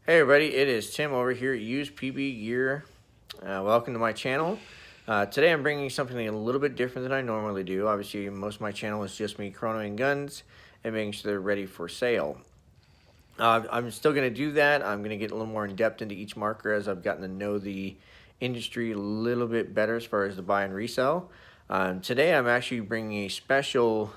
Hey everybody, it is Tim over here at Used PB Gear. Welcome to my channel. Today I'm bringing something a little bit different than I normally do. Obviously, most of my channel is just me chronoing guns and making sure they're ready for sale. I'm still going to do that. I'm going to get a little more in depth into each marker as I've gotten to know the industry a little bit better as far as the buy and resell. Today I'm actually bringing a special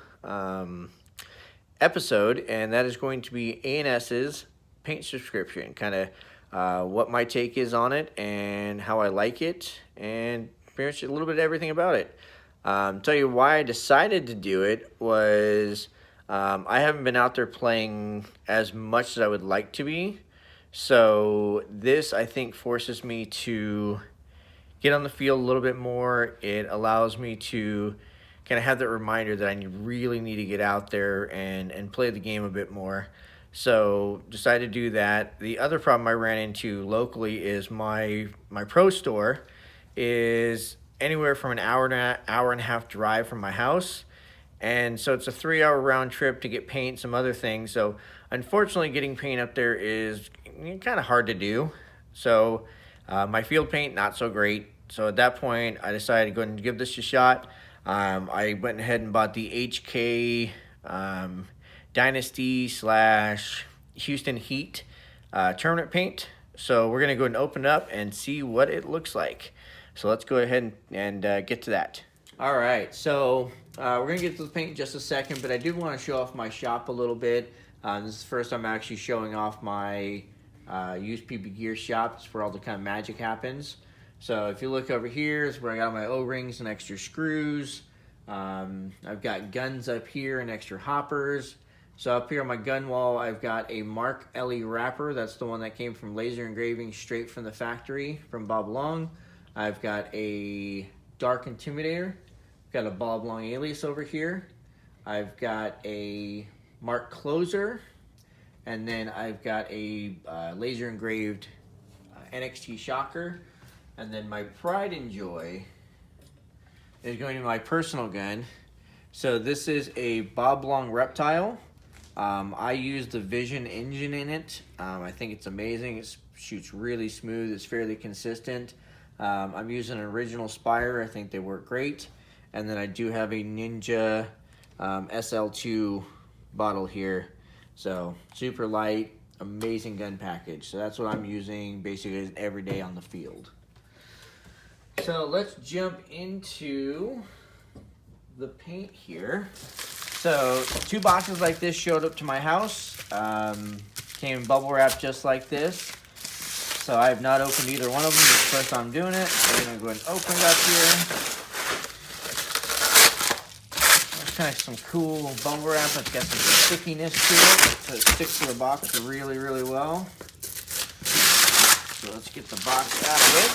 episode, and that is going to be ANS's paint subscription, kind of what my take is on it and how I like it, and pretty much a little bit of everything about it. Tell you why I decided to do it was I haven't been out there playing as much as I would like to be, so this I think forces me to get on the field a little bit more. It allows me to kind of have that reminder that I really need to get out there and play the game a bit more. So decided to do that. The other problem I ran into locally is my pro store is anywhere from an hour and a half drive from my house. And so it's a 3-hour round trip to get paint, some other things. So unfortunately getting paint up there is kind of hard to do. So my field paint, not so great. So at that point, I decided to go ahead and give this a shot. I went ahead and bought the HK Dynasty / Houston Heat tournament paint. So we're going to go ahead and open it up and see what it looks like. So let's go ahead and get to that. All right, so we're going to get to the paint in just a second, but I did want to show off my shop a little bit. This is the first time I'm actually showing off my Used PB Gear shop. It's where all the kind of magic happens. So if you look over here is where I got my O-rings and extra screws. I've got guns up here and extra hoppers. So up here on my gun wall, I've got a Mark LE wrapper. That's the one that came from laser engraving straight from the factory from Bob Long. I've got a Dark Intimidator. Got a Bob Long alias over here. I've got a Mark Closer. And then I've got a laser engraved NXT Shocker. And then my pride and joy is going to my personal gun. So this is a Bob Long Reptile. I use the Vision engine in it. I think it's amazing. It shoots really smooth. It's fairly consistent. I'm using an original Spire. I think they work great. And then I do have a Ninja SL2 bottle here. So super light, amazing gun package. So that's what I'm using basically every day on the field. So let's jump into the paint here. So 2 boxes like this showed up to my house. Came in bubble wrap just like this. So I have not opened either one of them. This is the first time I'm doing it. So I'm going to go ahead and open it up here. There's kind of some cool bubble wrap. It's got some stickiness to it. So it sticks to the box really, really well. So let's get the box out of it.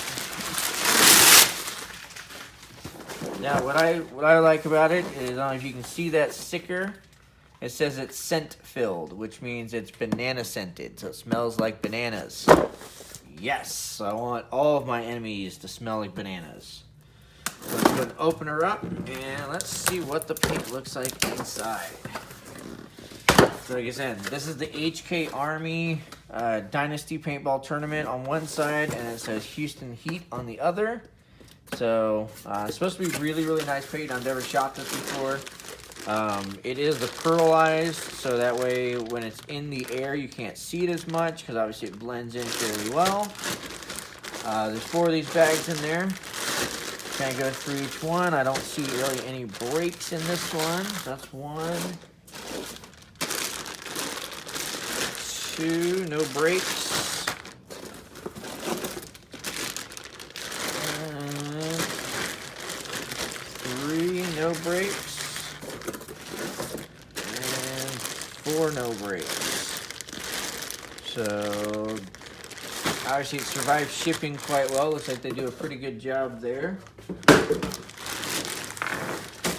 Now, what I like about it is, I don't know if you can see that sticker. It says it's scent filled, which means it's banana scented, so it smells like bananas. Yes, I want all of my enemies to smell like bananas. Let's go ahead and open her up, and let's see what the paint looks like inside. So like I said, this is the HK Army Dynasty Paintball Tournament on one side, and it says Houston Heat on the other. So it's supposed to be really, really nice paint. I've never shot this before. It is the pearlized, so that way when it's in the air you can't see it as much because obviously it blends in fairly well. There's 4 of these bags in there. Kind of go through each one. I don't see really any breaks in this one. That's 1, 2, no breaks. 3, no breaks, and 4, no breaks. So obviously it survived shipping quite well. Looks like they do a pretty good job there.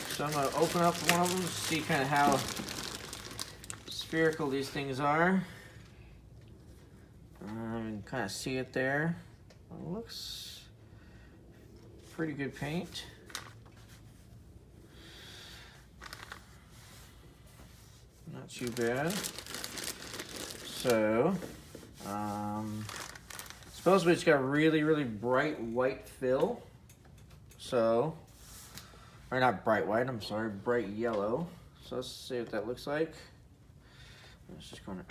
So I'm going to open up one of them to see kind of how spherical these things are. You can kind of see it there. It looks pretty good paint. Not too bad. So, Supposedly it's got really, really bright white fill. So, or not bright white, I'm sorry, bright yellow. So let's see what that looks like. Let's just go in.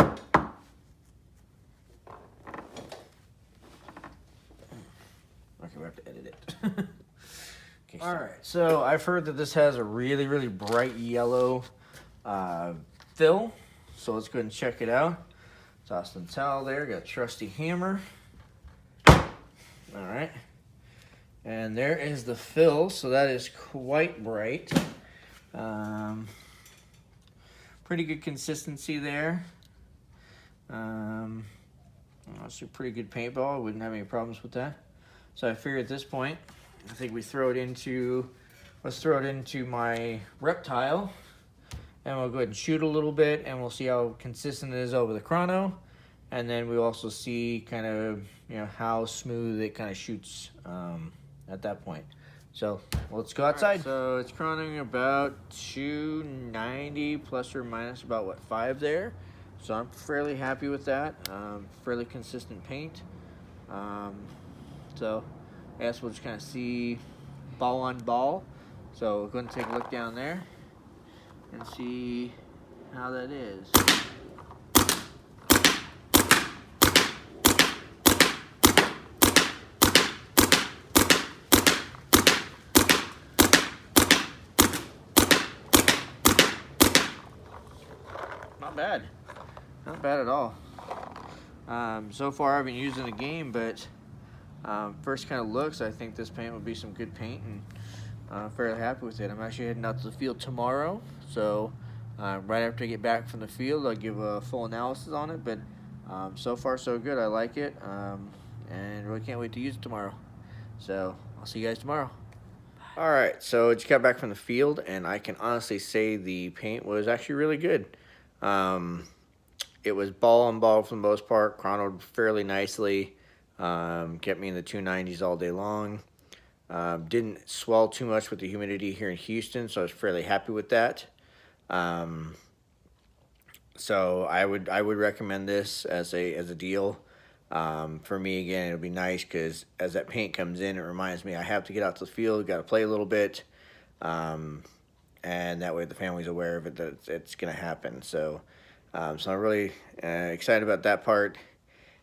Okay, we have to edit it. Okay, all right, so I've heard that this has a really, really bright yellow fill. So let's go ahead and check it out. Toss the towel there, got a trusty hammer. All right. And there is the fill, so that is quite bright. Pretty good consistency there. That's a pretty good paintball. Wouldn't have any problems with that. So I figure at this point, I think we throw it into, let's throw it into my reptile. And we'll go ahead and shoot a little bit, and we'll see how consistent it is over the chrono. And then we'll also see kind of, you know, how smooth it kind of shoots at that point. So let's go outside. Right, so it's chronoing about 290 plus or minus about what, 5 there. So I'm fairly happy with that. Fairly consistent paint. So I guess we'll just kind of see ball on ball. So we're going to take a look down there and see how that is. Not bad. Not bad at all. So far I've been using the game, but first kind of looks, I think this paint would be some good paint, and I'm fairly happy with it. I'm actually heading out to the field tomorrow, so right after I get back from the field, I'll give a full analysis on it, but so far so good. I like it, and really can't wait to use it tomorrow. So I'll see you guys tomorrow. All right, so just got back from the field, and I can honestly say the paint was actually really good. It was ball on ball for the most part, chronoed fairly nicely, kept me in the 290s all day long. Didn't swell too much with the humidity here in Houston, so I was fairly happy with that. So I would recommend this as a deal. For me, again, it'll be nice because as that paint comes in, it reminds me I have to get out to the field, got to play a little bit, and that way the family's aware of it, that it's going to happen. So, so I'm really excited about that part.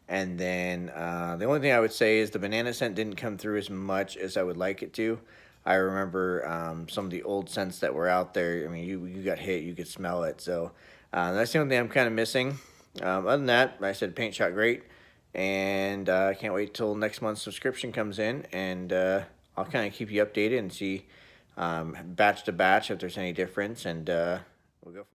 And then the only thing I would say is the banana scent didn't come through as much as I would like it to. I remember some of the old scents that were out there. I mean, you got hit, you could smell it. So that's the only thing I'm kind of missing. Other than that, like I said, paint shot great. And I can't wait till next month's subscription comes in. And I'll kind of keep you updated and see batch to batch if there's any difference. And we'll go.